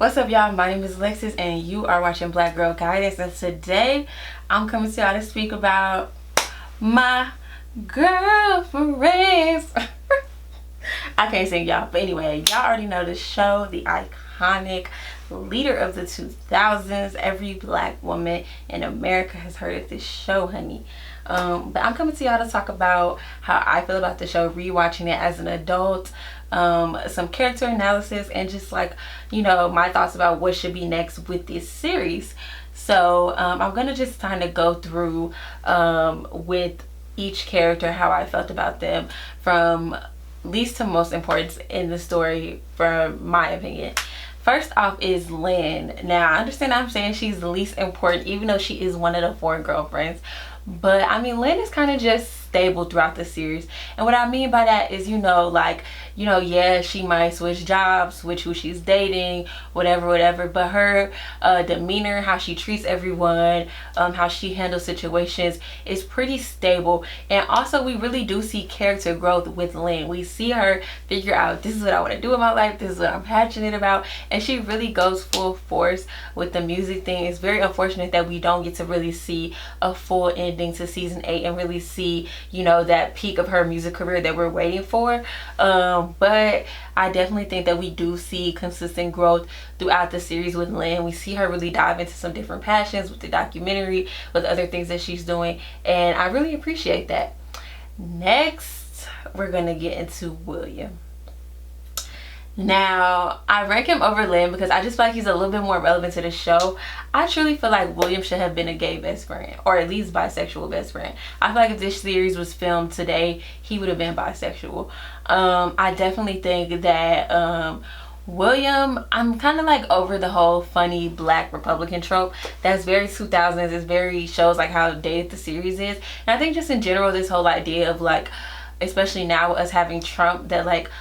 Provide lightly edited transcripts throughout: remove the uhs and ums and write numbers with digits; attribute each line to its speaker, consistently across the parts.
Speaker 1: What's up, y'all? My name is Alexis and you are watching Black Girl Guidance, and today I'm coming to y'all to speak about my girlfriends. I can't sing, y'all, but anyway, y'all already know the show, the iconic leader of the 2000s. Every black woman in America has heard of this show, honey. But I'm coming to y'all to talk about how I feel about the show, rewatching it as an adult, some character analysis, and just like, you know, my thoughts about what should be next with this series. So I'm gonna just kind of go through with each character how I felt about them from least to most importance in the story, from my opinion. First off is Lynn. Now I understand I'm saying she's the least important, even though she is one of the 4 girlfriends, but I mean, Lynn is kind of just stable throughout the series. And what I mean by that is, yeah, she might switch jobs, switch who she's dating, whatever, but her demeanor, how she treats everyone, how she handles situations is pretty stable. And also, we really do see character growth with Lynn. We see her figure out, this is what I want to do in my life, this is what I'm passionate about, and she really goes full force with the music thing. It's very unfortunate that we don't get to really see a full ending to season 8 and really see, you know, that peak of her music career that we're waiting for. But I definitely think that we do see consistent growth throughout the series with Lynn. We see her really dive into some different passions with the documentary, with other things that she's doing, and I really appreciate that. Next, we're gonna get into William. Now, I rank him over Lynn because I just feel like he's a little bit more relevant to the show. I truly feel like William should have been a gay best friend, or at least bisexual best friend. I feel like if this series was filmed today, he would have been bisexual. I definitely think that William, I'm kind of like over the whole funny black Republican trope. That's very 2000s. It's very, shows like how dated the series is. And I think just in general, this whole idea of like, especially now with us having Trump, that like,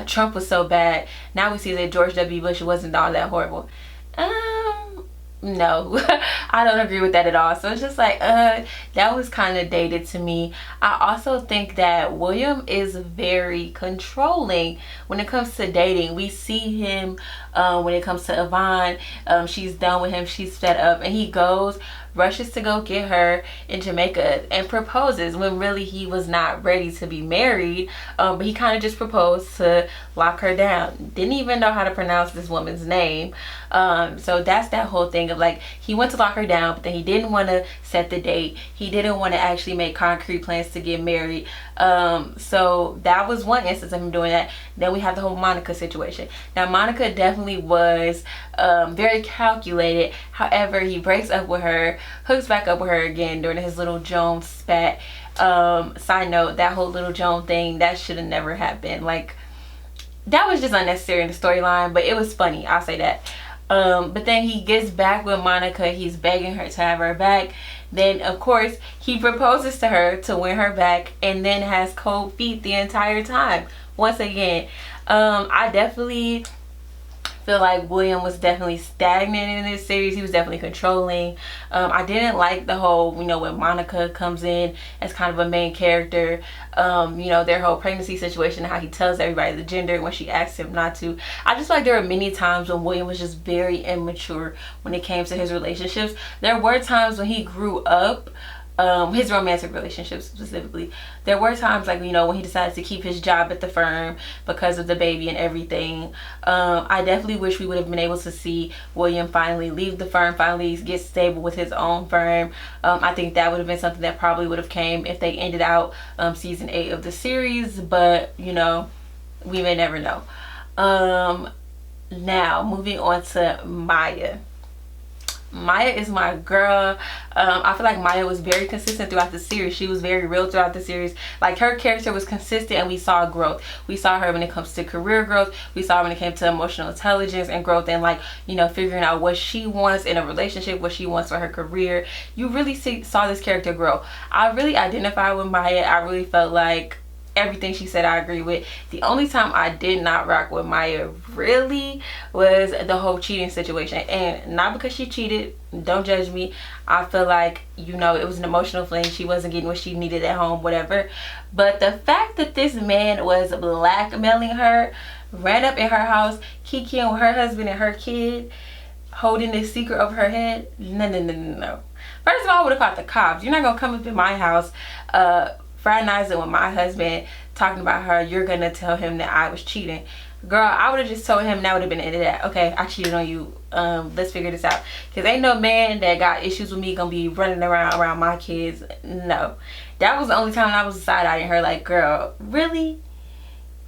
Speaker 1: Trump was so bad. Now we see that George W. Bush wasn't all that horrible. No, I don't agree with that at all. So it's just like, that was kind of dated to me. I also think that William is very controlling when it comes to dating. We see him when it comes to Yvonne. She's done with him, she's fed up, and he rushes to go get her in Jamaica and proposes when really he was not ready to be married. But he kind of just proposed to lock her down. Didn't even know how to pronounce this woman's name. So that's that whole thing of like, he went to lock her down, but then he didn't want to set the date. He didn't want to actually make concrete plans to get married. So that was one instance of him doing that. Then we have the whole Monica situation. Now Monica definitely was very calculated. However, he breaks up with her, hooks back up with her again during his little Joan spat. Side note, that whole little Joan thing, that should have never happened. Like, that was just unnecessary in the storyline, but it was funny, I'll say that. But then he gets back with Monica. He's begging her to have her back. Then of course he proposes to her to win her back, and then has cold feet the entire time. Once again, I definitely feel like William was definitely stagnant in this series. He was definitely controlling. I didn't like the whole, when Monica comes in as kind of a main character, their whole pregnancy situation, how he tells everybody the gender when she asks him not to. I just feel like there were many times when William was just very immature when it came to his relationships. There were times when he grew up, his romantic relationships specifically. There were times like, when he decided to keep his job at the firm because of the baby and everything. I definitely wish we would have been able to see William finally leave the firm, finally get stable with his own firm. I think that would have been something that probably would have came if they ended out season 8 of the series, but we may never know. Now moving on to Maya. Maya is my girl. I feel like Maya was very consistent throughout the series. She was very real throughout the series. Like, her character was consistent, and we saw growth. We saw her when it comes to career growth. We saw her when it came to emotional intelligence and growth, and like, figuring out what she wants in a relationship, what she wants for her career. You really saw this character grow. I really identified with Maya. I really felt like everything she said I agree with. The only time I did not rock with Maya really was the whole cheating situation, and not because she cheated, don't judge me. I feel like, it was an emotional fling. She wasn't getting what she needed at home, whatever. But the fact that this man was blackmailing her ran up in her house, kikiing with her husband and her kid, holding this secret over her head. No. First of all, I would have called the cops. You're not gonna come up in my house fraternizing with my husband, talking about her. You're gonna tell him that I was cheating. Girl, I would have just told him, that would have been the end of that. Okay, I cheated on you. Let's figure this out. Because ain't no man that got issues with me gonna be running around my kids. No. That was the only time I was side-eyeing her, like, girl, really?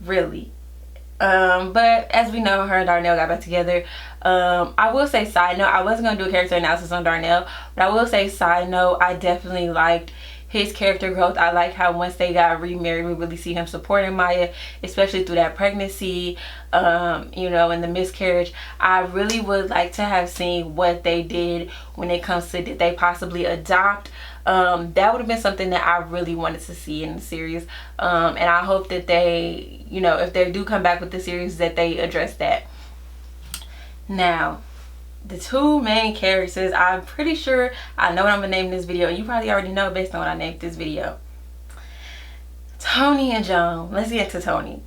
Speaker 1: But as we know, her and Darnell got back together. I will say, side note, I wasn't gonna do a character analysis on Darnell, but I will say, side note, I definitely liked his character growth. I like how once they got remarried, we really see him supporting Maya, especially through that pregnancy, you know, and the miscarriage. I really would like to have seen what they did when it comes to, did they possibly adopt. That would have been something that I really wanted to see in the series, and I hope that they, you know, if they do come back with the series, that they address that. Now, the two main characters, I'm pretty sure I know what I'm gonna name this video, and you probably already know based on what I named this video. Tony and Joan. Let's get to Tony.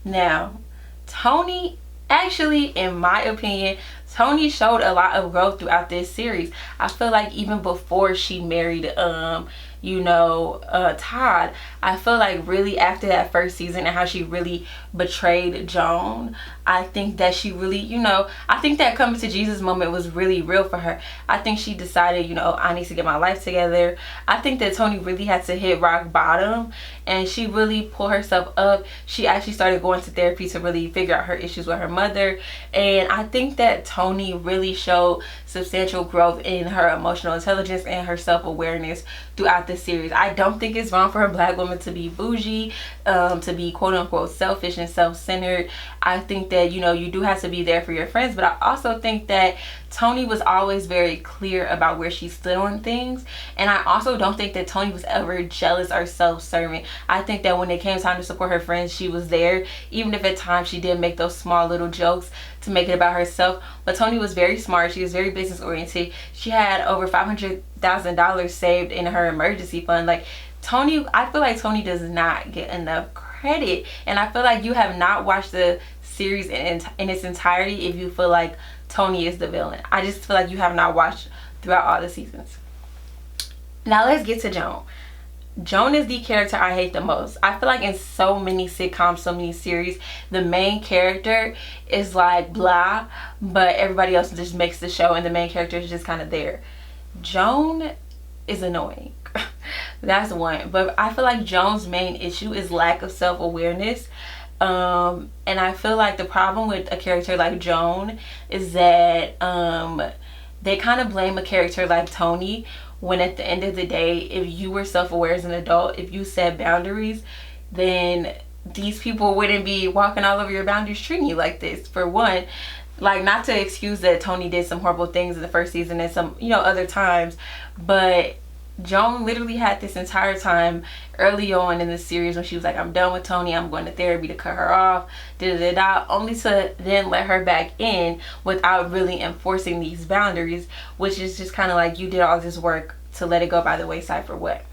Speaker 1: Now, Tony, actually, in my opinion, Tony showed a lot of growth throughout this series. I feel like even before she married you know, Todd, I feel like really after that first season and how she really betrayed Joan, I think that she really, you know, I think that coming to Jesus moment was really real for her. I think she decided, you know, I need to get my life together. I think that Tony really had to hit rock bottom, and she really pulled herself up. She actually started going to therapy to really figure out her issues with her mother, and I think that Tony really showed substantial growth in her emotional intelligence and her self-awareness throughout the series. I don't think it's wrong for a black woman to be bougie, to be quote-unquote selfish and self-centered. I think that, you know, you do have to be there for your friends, but I also think that Tony was always very clear about where she stood on things, and I also don't think that Tony was ever jealous or self-serving. I think that when it came time to support her friends, she was there, even if at times she did make those small little jokes to make it about herself. But Tony was very smart. She was very business oriented. She had over $500,000 saved in her emergency fund. Like, Tony, I feel like Tony does not get enough credit, and I feel like you have not watched the series in its entirety if you feel like Tony is the villain. I just feel like you have not watched throughout all the seasons. Now let's get to Joan. Joan is the character I hate the most. I feel like in so many sitcoms, so many series, the main character is like blah, but everybody else just makes the show and the main character is just kind of there. Joan is annoying. That's one. But I feel like Joan's main issue is lack of self-awareness. And I feel like the problem with a character like Joan is that they kind of blame a character like Tony, when at the end of the day, if you were self-aware as an adult, if you set boundaries, then these people wouldn't be walking all over your boundaries treating you like this. For one, like, not to excuse that Tony did some horrible things in the first season and some, you know, other times, but Joan literally had this entire time early on in the series when she was like, I'm done with Tony, I'm going to therapy to cut her off, only to then let her back in without really enforcing these boundaries, which is just kind of like, you did all this work to let it go by the wayside for what?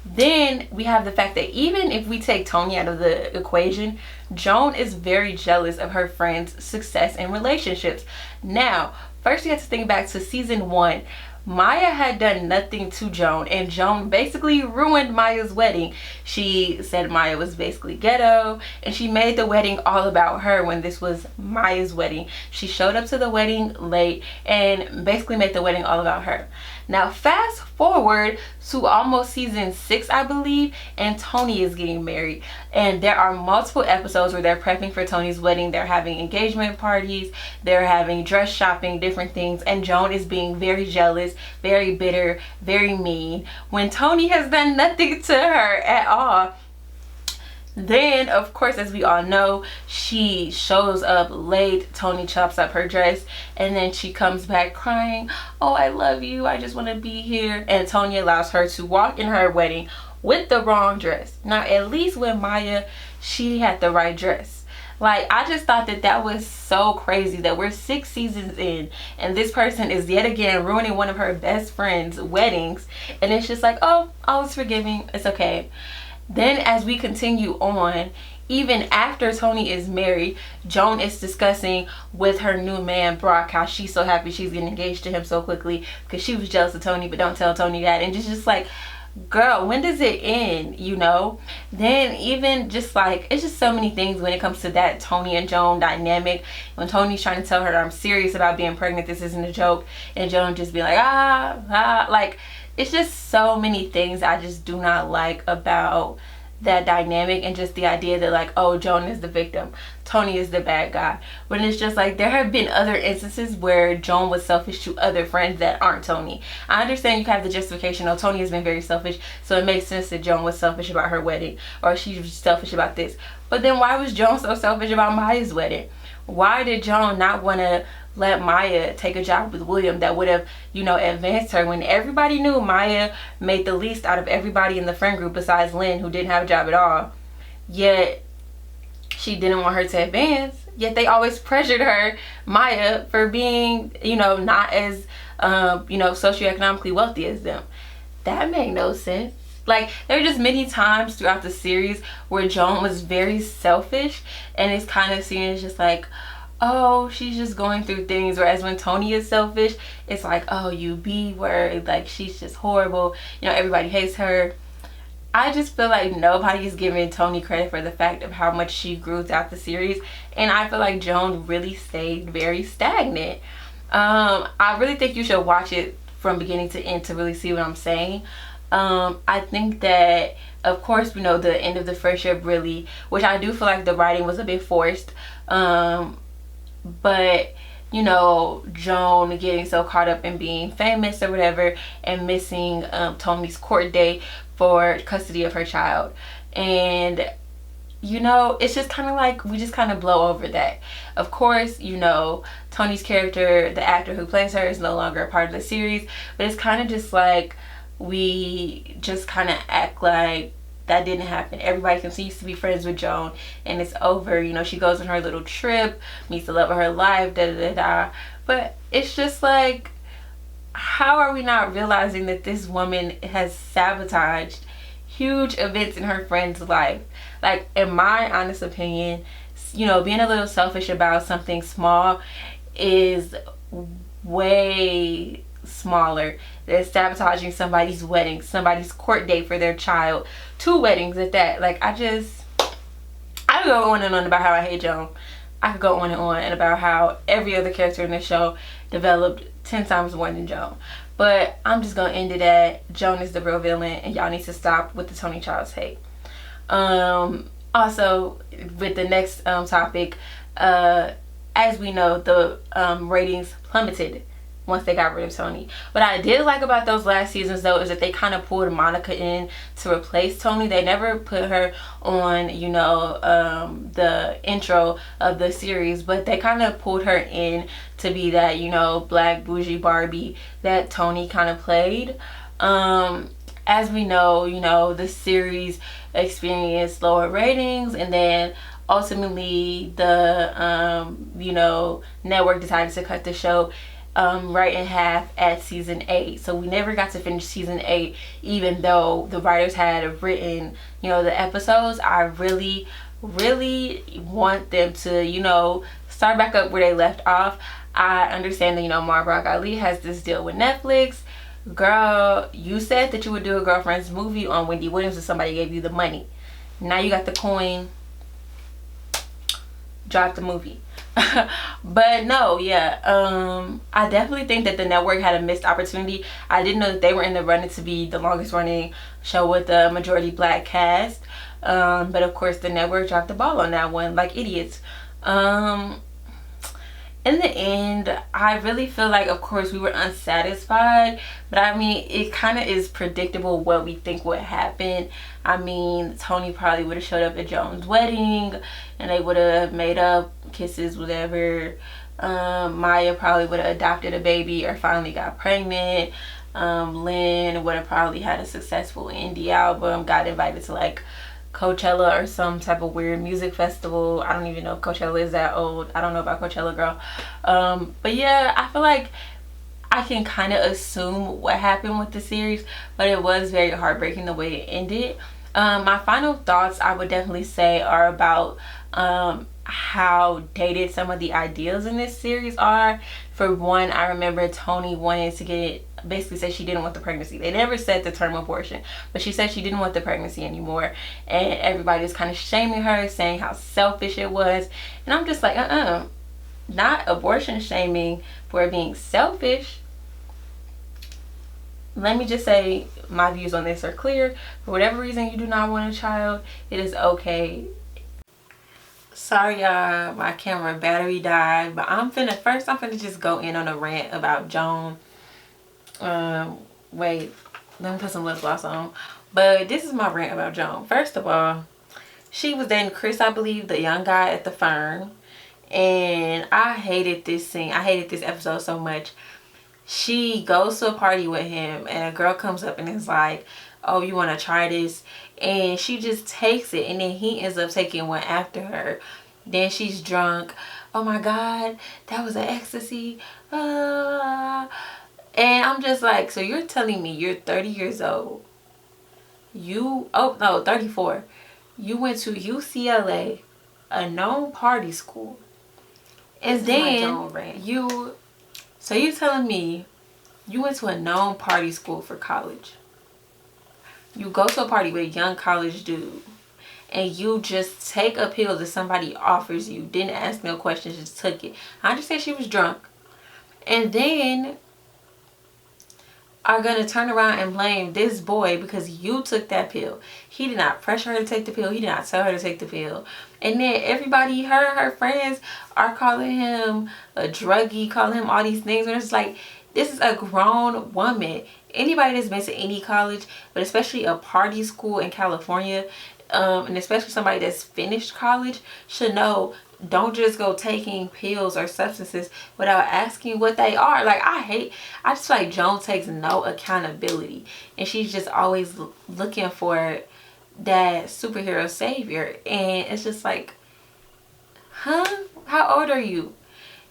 Speaker 1: Then we have the fact that even if we take Tony out of the equation, Joan is very jealous of her friends' success in relationships. Now, first you have to think back to season 1. Maya had done nothing to Joan, and Joan basically ruined Maya's wedding. She said Maya was basically ghetto, and she made the wedding all about her when this was Maya's wedding. She showed up to the wedding late and basically made the wedding all about her. Now fast forward to almost season 6, I believe, and Tony is getting married, and there are multiple episodes where they're prepping for Tony's wedding. They're having engagement parties, they're having dress shopping, different things, and Joan is being very jealous, very bitter, very mean when Tony has done nothing to her at all. Then, of course, as we all know, she shows up late. Tony chops up her dress, and then she comes back crying, oh, I love you, I just want to be here. And Tony allows her to walk in her wedding with the wrong dress. Now, at least with Maya, she had the right dress. Like, I just thought that that was so crazy that we're 6 seasons in and this person is yet again ruining one of her best friend's weddings, and it's just like, oh, I was forgiving, it's okay. Then as we continue on, even after Tony is married, Joan is discussing with her new man Brock how she's so happy she's getting engaged to him so quickly because she was jealous of Tony, but don't tell Tony that. And just like, girl, when does it end, you know? Then even just like, it's just so many things when it comes to that Tony and Joan dynamic. When Tony's trying to tell her, I'm serious about being pregnant, this isn't a joke, and Joan just be like, like, it's just so many things I just do not like about that dynamic, and just the idea that like, oh, Joan is the victim, Tony is the bad guy. When it's just like, there have been other instances where Joan was selfish to other friends that aren't Tony. I understand you have the justification, oh, Tony has been very selfish, so it makes sense that Joan was selfish about her wedding, or she was selfish about this. But then why was Joan so selfish about Maya's wedding? Why did Joan not want to let Maya take a job with William that would have, you know, advanced her, when everybody knew Maya made the least out of everybody in the friend group besides Lynn, who didn't have a job at all? Yet she didn't want her to advance. Yet they always pressured her, Maya, for being, you know, not as you know, socioeconomically wealthy as them. That made no sense. Like, there were just many times throughout the series where Joan was very selfish, and it's kind of seen as just like, oh, she's just going through things. Whereas when Tony is selfish, it's like, oh, you be worried, like she's just horrible, you know, everybody hates her. I just feel like nobody is giving Tony credit for the fact of how much she grew throughout the series, and I feel like Joan really stayed very stagnant. I really think you should watch it from beginning to end to really see what I'm saying. I think that, of course, you know, the end of the friendship really, which I do feel like the writing was a bit forced, but you know, Joan getting so caught up in being famous or whatever and missing Tony's court date for custody of her child. And you know, it's just kind of like, we just kind of blow over that. Of course, you know, Tony's character, the actor who plays her, is no longer a part of the series, but it's kind of just like, we just kind of act like that didn't happen. Everybody continues to be friends with Joan, and it's over. You know, she goes on her little trip, meets the love of her life, da da da da. But it's just like, how are we not realizing that this woman has sabotaged huge events in her friend's life? Like, in my honest opinion, you know, being a little selfish about something small is way smaller than sabotaging somebody's wedding, somebody's court date for their child, 2 weddings at that. Like, I could go on and on about how I hate Joan. I could go on and on about how every other character in the show developed 10 times more than Joan. But I'm just gonna end it at, Joan is the real villain, and y'all need to stop with the Tony Childs hate. Also, with the next topic, as we know, the ratings plummeted once they got rid of Tony. What I did like about those last seasons, though, is that they kind of pulled Monica in to replace Tony. They never put her on, you know, the intro of the series, but they kind of pulled her in to be that, you know, black bougie Barbie that Tony kind of played. As we know, you know, the series experienced lower ratings, and then ultimately the you know, network decided to cut the show right in half at season 8. So we never got to finish season 8, even though the writers had written, you know, the episodes. I really want them to, you know, start back up where they left off. I understand that, you know, Marbach Ali has this deal with Netflix. Girl, you said that you would do a Girlfriends movie on Wendy Williams if somebody gave you the money. Now you got the coin, drop the movie. But no, yeah, I definitely think that the network had a missed opportunity. I didn't know that they were in the running to be the longest running show with a majority black cast, but of course the network dropped the ball on that one like idiots. In the end, I really feel like, of course, we were unsatisfied, but I mean, it kind of is predictable what we think would happen. I mean, Tony probably would have showed up at Joan's wedding, and they would have made up, kisses, whatever. Maya probably would have adopted a baby or finally got pregnant. Lynn would have probably had a successful indie album, got invited to like Coachella or some type of weird music festival. I don't even know if Coachella is that old. I don't know about Coachella, girl. But yeah, I feel like I can kind of assume what happened with the series, but it was very heartbreaking the way it ended. My final thoughts, I would definitely say, are about how dated some of the ideas in this series are. For one, I remember Tony wanting to get, basically said she didn't want the pregnancy. They never said the term abortion, but she said she didn't want the pregnancy anymore, and everybody was kind of shaming her, saying how selfish it was. And I'm just like, not abortion shaming for being selfish. Let me just say my views on this are clear. For whatever reason you do not want a child, it is okay. Sorry y'all, my camera battery died, but I'm finna just go in on a rant about Joan. Wait, let me put some lip gloss on. But this is my rant about Joan. First of all, she was dating Chris, I believe, the young guy at the firm, and I hated this scene. I hated this episode so much. She goes to a party with him, and a girl comes up and is like, oh, you want to try this? And she just takes it, and then he ends up taking one after her. Then she's drunk. Oh my god, that was an ecstasy. And I'm just like, so you're telling me you're 30 years old, oh no, 34, you went to UCLA, a known party school, and then you're telling me you went to a known party school for college. You go to a party with a young college dude, and you just take a pill that somebody offers you, didn't ask no questions, just took it. I understand she was drunk. And then are gonna turn around and blame this boy because you took that pill. He did not pressure her to take the pill. He did not tell her to take the pill. And then everybody, her friends, are calling him a druggie, calling him all these things. And it's like, this is a grown woman. Anybody that's been to any college, but especially a party school in California, and especially somebody that's finished college, should know, don't just go taking pills or substances without asking what they are. Like, I just feel like Joan takes no accountability, and she's just always looking for that superhero savior. And it's just like, huh? How old are you?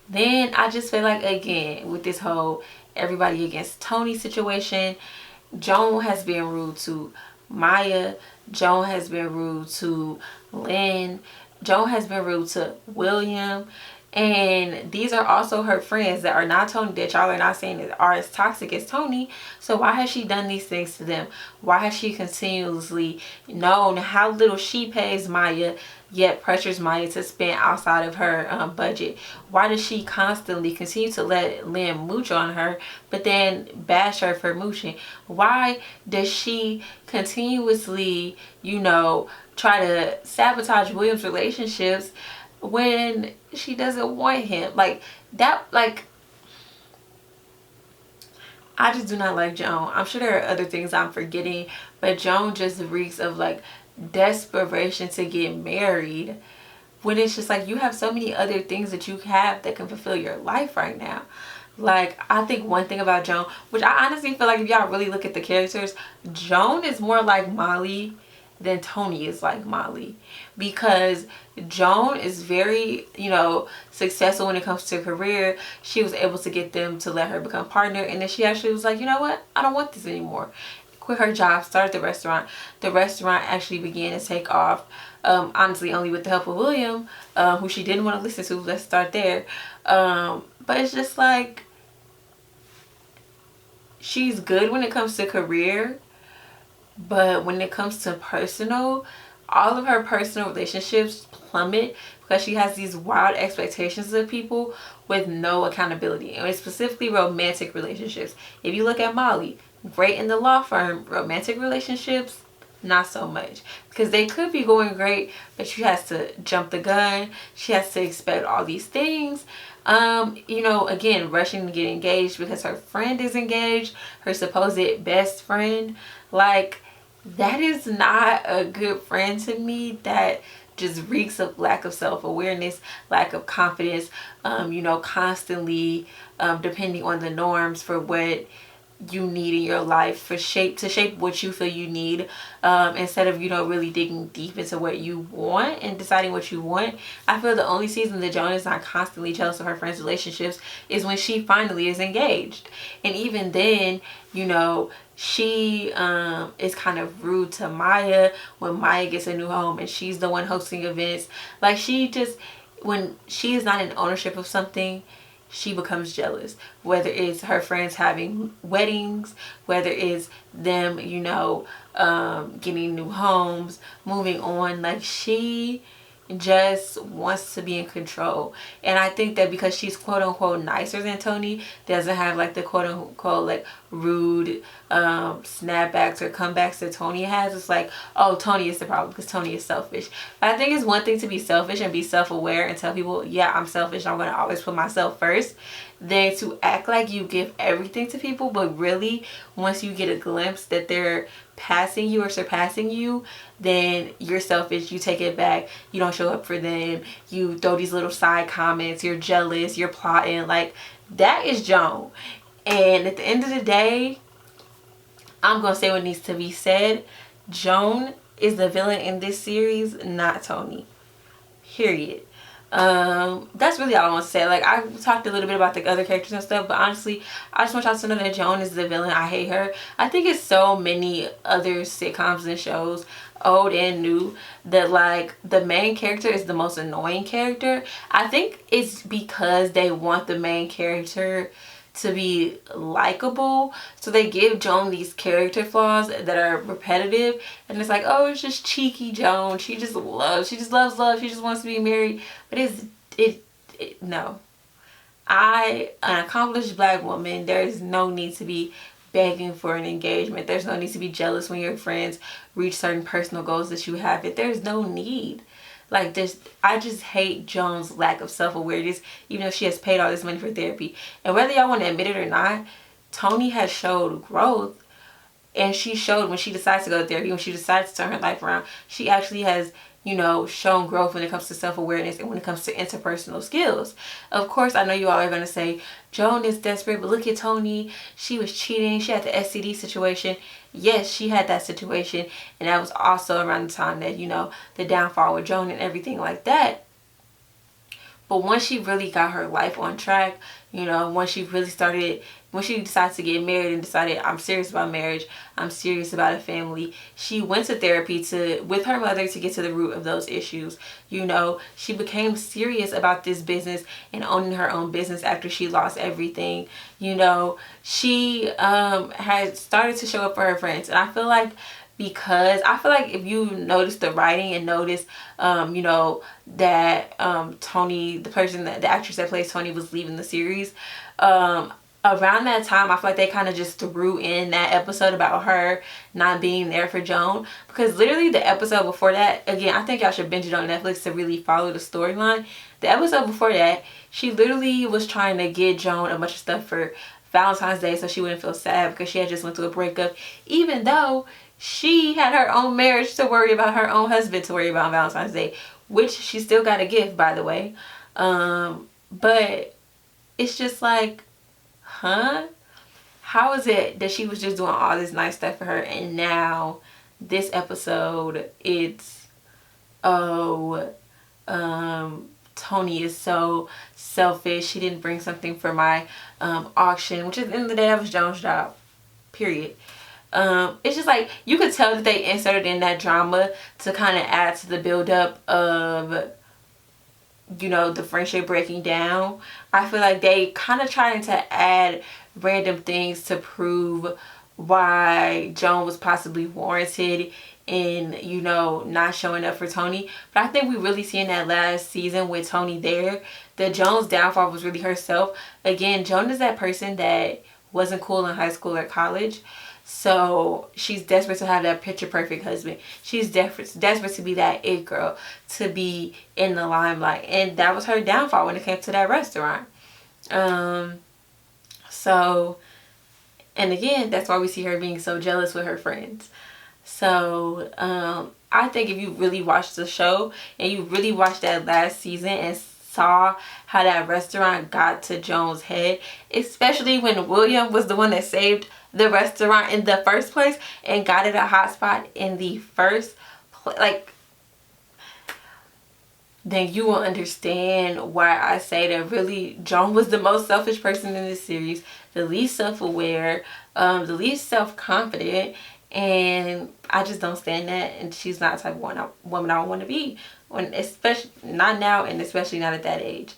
Speaker 1: Then I just feel like, again, with this whole everybody against Tony situation, Joan has been rude to Maya. Joan has been rude to Lynn. Joan has been rude to William. And these are also her friends that are not Tony, that y'all are not saying that are as toxic as Tony. So why has she done these things to them? Why has she continuously known how little she pays Maya, yet pressures Maya to spend outside of her budget? Why does she constantly continue to let Lynn mooch on her, but then bash her for mooching? Why does she continuously, you know, try to sabotage William's relationships when she doesn't want him? Like that, like, I just do not like Joan. I'm sure there are other things I'm forgetting, but Joan just reeks of like desperation to get married, when it's just like, you have so many other things that you have that can fulfill your life right now. Like, I think one thing about Joan, which I honestly feel like if y'all really look at the characters, Joan is more like Molly than Tony is like Molly, because Joan is very, you know, successful when it comes to career. She was able to get them to let her become partner, and then she actually was like, you know what, I don't want this anymore. Quit her job, started the restaurant. The restaurant actually began to take off, honestly only with the help of William, who she didn't want to listen to. Let's start there. But it's just like, she's good when it comes to career, but when it comes to personal, all of her personal relationships plummet because she has these wild expectations of people with no accountability. And it's specifically romantic relationships. If you look at Molly, great in the law firm, romantic relationships, not so much, because they could be going great, but she has to jump the gun. She has to expect all these things. You know, again, rushing to get engaged because her friend is engaged, her supposed best friend. Like, that is not a good friend to me. That just reeks of lack of self-awareness, lack of confidence, you know, constantly depending on the norms for what you need in your life to shape what you feel you need, instead of, you know, really digging deep into what you want and deciding what you want. I feel the only season that Joan is not constantly jealous of her friends' relationships is when she finally is engaged. And even then, you know, she is kind of rude to Maya when Maya gets a new home and she's the one hosting events. Like, she just, when she is not in ownership of something, she becomes jealous, whether it's her friends having weddings, whether it's them, you know, getting new homes, moving on. Like, she just wants to be in control. And I think that because she's quote unquote nicer than Tony, doesn't have like the quote unquote like rude snapbacks or comebacks that Tony has, it's like, oh, Tony is the problem because Tony is selfish. But I think it's one thing to be selfish and be self-aware and tell people, yeah, I'm selfish, I'm going to always put myself first, than to act like you give everything to people, but really once you get a glimpse that they're passing you or surpassing you, then you're selfish, you take it back, you don't show up for them, you throw these little side comments, you're jealous, you're plotting. Like, that is Joan. And at the end of the day, I'm gonna say what needs to be said. Joan is the villain in this series, not Tony. Period. That's really all I want to say. Like, I talked a little bit about the other characters and stuff, but honestly, I just want y'all to know that Joan is the villain. I hate her. I think it's so many other sitcoms and shows, old and new, that like the main character is the most annoying character. I think it's because they want the main character to be likable, so they give Joan these character flaws that are repetitive, and it's like, oh, it's just cheeky Joan, she just loves love, she just wants to be married. But no, an accomplished black woman, there is no need to be begging for an engagement. There's no need to be jealous when your friends reach certain personal goals that you haven't. There's no need. Like, this, I just hate Joan's lack of self-awareness, even though she has paid all this money for therapy. And whether y'all want to admit it or not, Tony has showed growth. And she showed when she decides to go to therapy, when she decides to turn her life around, she actually has, you know, shown growth when it comes to self-awareness and when it comes to interpersonal skills. Of course, I know you all are going to say, Joan is desperate, but look at Tony. She was cheating. She had the STD situation. Yes, she had that situation. And that was also around the time that, you know, the downfall with Joan and everything like that. But once she really got her life on track, you know, once she decides to get married and decided, I'm serious about marriage, I'm serious about a family, she went to therapy with her mother to get to the root of those issues. You know, she became serious about this business and owning her own business after she lost everything. You know, she had started to show up for her friends. And I feel like, because I feel like if you notice the writing and notice you know, that Tony, the actress that plays Tony, was leaving the series, around that time I feel like they kind of just threw in that episode about her not being there for Joan. Because literally the episode before that, again, I think y'all should binge it on Netflix to really follow the storyline. The episode before that, she literally was trying to get Joan a bunch of stuff for Valentine's Day so she wouldn't feel sad because she had just went through a breakup, even though she had her own marriage to worry about, her own husband to worry about on Valentine's Day, which she still got a gift, by the way. But it's just like, huh? How is it that she was just doing all this nice stuff for her, and now this episode it's, oh, Tony is so selfish, she didn't bring something for my auction, which at the end of the day, that was Joan's job, period. It's just like, you could tell that they inserted in that drama to kind of add to the buildup of, you know, the friendship breaking down. I feel like they kind of trying to add random things to prove why Joan was possibly warranted in, you know, not showing up for Tony. But I think we really see in that last season with Tony there that Joan's downfall was really herself. Again, Joan is that person that wasn't cool in high school or college. So she's desperate to have that picture perfect husband. She's desperate to be that it girl, to be in the limelight. And that was her downfall when it came to that restaurant. So, and again, that's why we see her being so jealous with her friends. So I think if you really watch the show and you really watch that last season and saw how that restaurant got to Joan's head, especially when William was the one that saved the restaurant in the first place and got it a hot spot in the first place. Like, then you will understand why I say that really Joan was the most selfish person in this series, the least self-aware, the least self-confident, and I just don't stand that, and she's not the type of woman I want to be, when, especially not now, and especially not at that age.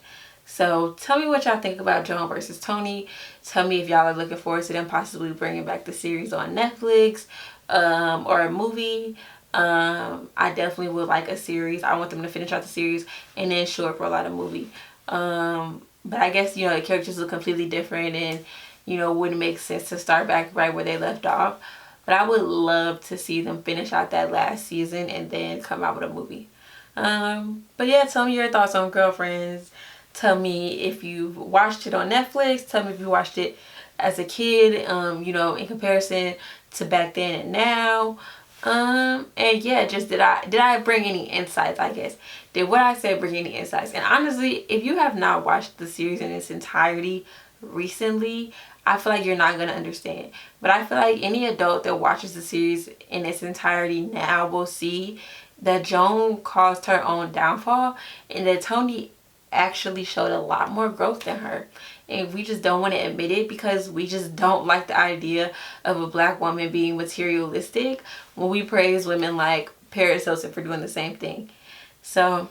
Speaker 1: So tell me what y'all think about Joan versus Tony. Tell me if y'all are looking forward to them possibly bringing back the series on Netflix, or a movie. I definitely would like a series. I want them to finish out the series and then show up for a lot of movie. But I guess, you know, the characters look completely different, and, you know, wouldn't make sense to start back right where they left off. But I would love to see them finish out that last season and then come out with a movie. But yeah, tell me your thoughts on Girlfriends. Tell me if you've watched it on Netflix. Tell me if you watched it as a kid, you know, in comparison to back then and now. And yeah, just did I bring any insights, I guess. Did what I said bring any insights? And honestly, if you have not watched the series in its entirety recently, I feel like you're not going to understand. But I feel like any adult that watches the series in its entirety now will see that Joan caused her own downfall, and that Tony actually showed a lot more growth than her. And we just don't want to admit it because we just don't like the idea of a black woman being materialistic when we praise women like Paris Hilton for doing the same thing. So